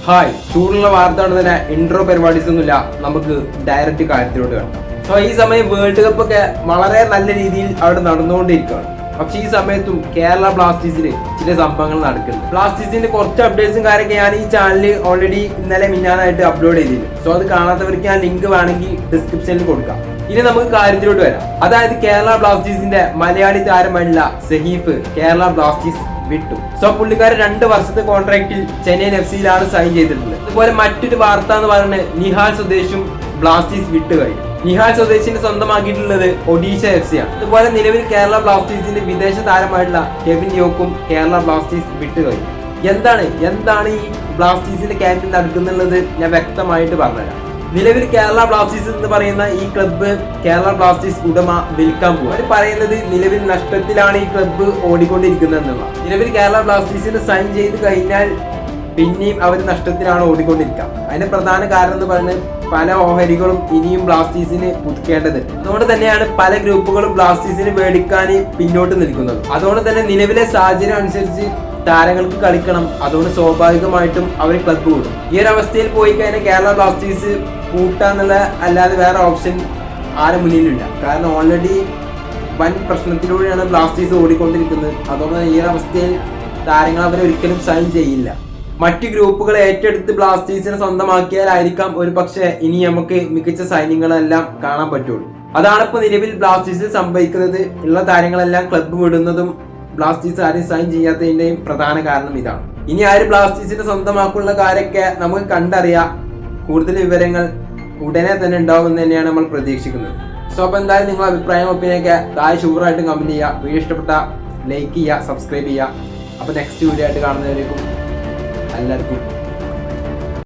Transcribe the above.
Hi, ചൂടുള്ള വാർത്ത തന്നെ ഇൻട്രോ പരിപാടീസ് ഒന്നുമില്ല, നമുക്ക് ഡയറക്റ്റ് കാര്യത്തിലോട്ട് കണ്ടു. സോ ഈ സമയം വേൾഡ് കപ്പ് ഒക്കെ വളരെ നല്ല രീതിയിൽ അവിടെ നടന്നുകൊണ്ടിരിക്കുകയാണ്. പക്ഷെ ഈ സമയത്തും കേരള ബ്ലാസ്റ്റേഴ്സിൽ ചില സംഭവങ്ങൾ നടക്കുന്നുണ്ട്. ബ്ലാസ്റ്റേഴ്സിന്റെ കുറച്ച് അപ്ഡേറ്റ്സും കാര്യമൊക്കെ ഞാൻ ഈ ചാനലിൽ ഓൾറെഡി ഇന്നലെ മിന്നാനായിട്ട് അപ്ലോഡ് ചെയ്തിരുന്നു. സോ അത് കാണാത്തവർക്ക് ഞാൻ ലിങ്ക് വേണമെങ്കിൽ ഡിസ്ക്രിപ്ഷനിൽ കൊടുക്കാം. ഇനി നമുക്ക് കാര്യത്തിലോട്ട് വരാം. അതായത് കേരള ബ്ലാസ്റ്റേഴ്സിന്റെ മലയാളി താരമായിട്ടുള്ള സഹീഫ് കേരള ബ്ലാസ്റ്റേഴ്സ് വിട്ടു. സോ പുള്ളിക്കാരൻ 2 വർഷത്തെ കോൺട്രാക്റ്റിൽ ചെന്നൈയിൻ FC-യിലാണ് സൈൻ ചെയ്തിട്ടുള്ളത്. അതുപോലെ മറ്റൊരു വാർത്ത എന്ന് പറയുന്നത് നിഹാൽ സ്വദേശും ബ്ലാസ്റ്റേഴ്സ് വിട്ടു കഴിഞ്ഞു. നിഹാൽ സ്വദേശിനെ സ്വന്തമാക്കിയിട്ടുള്ളത് ഒഡീഷ FC ആണ്. അതുപോലെ നിലവിൽ കേരള ബ്ലാസ്റ്റേഴ്സിന്റെ വിദേശ താരമായിട്ടുള്ള കെവിൻ യോക്കും കേരള ബ്ലാസ്റ്റേഴ്സ് വിട്ടു കഴിഞ്ഞു. എന്താണ് ഈ ബ്ലാസ്റ്റേഴ്സിന്റെ ക്യാമ്പിൽ നടക്കുന്നുള്ളത് ഞാൻ വ്യക്തമായിട്ട് പറഞ്ഞുതരാം. നിലവിൽ കേരള ബ്ലാസ്റ്റേഴ്സ് എന്ന് പറയുന്ന ഈ ക്ലബ്ബ് കേരള ബ്ലാസ്റ്റേഴ്സ് ഉടമ വിൽക്കാൻ പോകും. അവർ പറയുന്നത് നിലവിൽ നഷ്ടത്തിലാണ് ഈ ക്ലബ്ബ് ഓടിക്കൊണ്ടിരിക്കുന്നത് എന്നുള്ള. നിലവിൽ കേരള ബ്ലാസ്റ്റേഴ്സിന് സൈൻ ചെയ്ത് കഴിഞ്ഞാൽ പിന്നെയും അവർ നഷ്ടത്തിലാണ് ഓടിക്കൊണ്ടിരിക്കുക. അതിന്റെ പ്രധാന കാരണം എന്ന് പറയുന്നത് പല ഓഹരികളും ഇനിയും ബ്ലാസ്റ്റേഴ്സിന് പുതുക്കേണ്ടത്. അതുകൊണ്ട് തന്നെയാണ് പല ഗ്രൂപ്പുകളും ബ്ലാസ്റ്റേഴ്സിന് മേടിക്കാൻ പിന്നോട്ട് നിൽക്കുന്നത്. അതുകൊണ്ട് തന്നെ നിലവിലെ സാഹചര്യം അനുസരിച്ച് താരങ്ങൾക്ക് കളിക്കണം. അതുകൊണ്ട് സ്വാഭാവികമായിട്ടും അവർ ക്ലബ്ബ് കൂടും. ഈ ഒരു അവസ്ഥയിൽ പോയി കഴിഞ്ഞാൽ കേരള ബ്ലാസ്റ്റേഴ്സ് കൂട്ടാന്നുള്ള അല്ലാതെ വേറെ ഓപ്ഷൻ ആരും മുന്നിലില്ല. കാരണം ഓൾറെഡി വൻ പ്രശ്നത്തിലൂടെയാണ് ബ്ലാസ്റ്റേഴ്സ് ഓടിക്കൊണ്ടിരിക്കുന്നത്. അതുകൊണ്ട് ഈ ഒരു അവസ്ഥയിൽ താരങ്ങൾ അവരെ ഒരിക്കലും സൈൻ ചെയ്യില്ല. മറ്റു ഗ്രൂപ്പുകൾ ഏറ്റെടുത്ത് ബ്ലാസ്റ്റേഴ്സിനെ സ്വന്തമാക്കിയാലായിരിക്കാം ഒരു പക്ഷേ ഇനി നമുക്ക് മികച്ച സൈനികളെല്ലാം കാണാൻ പറ്റുള്ളൂ. അതാണ് ഇപ്പോൾ നിലവിൽ ബ്ലാസ്റ്റേഴ്സിൽ സംഭവിക്കുന്നത്. ഉള്ള താരങ്ങളെല്ലാം ക്ലബ്ബ് വിടുന്നതും ബ്ലാസ്റ്റേഴ്സ് ആരും സൈൻ ചെയ്യാത്തതിന്റെയും പ്രധാന കാരണം ഇതാണ്. ഇനി ആര് ബ്ലാസ്റ്റേഴ്സിനെ സ്വന്തമാക്കുള്ള കാര്യമൊക്കെ നമുക്ക് കണ്ടറിയാം. കൂടുതൽ വിവരങ്ങൾ ഉടനെ തന്നെ ഉണ്ടാവുമെന്ന് തന്നെയാണ് നമ്മൾ പ്രതീക്ഷിക്കുന്നത്. സോ അപ്പോൾ എന്തായാലും നിങ്ങളുടെ അഭിപ്രായം ഒപ്പീനിയൊക്കെ താഴെ ഷുവറായിട്ടും കമന്റ് ചെയ്യുക. വീഡിയോ ഇഷ്ടപ്പെട്ട ലൈക്ക് ചെയ്യുക, സബ്സ്ക്രൈബ് ചെയ്യുക. അപ്പോൾ നെക്സ്റ്റ് വീഡിയോ ആയിട്ട് കാണുന്നവരേക്കും എല്ലാവർക്കും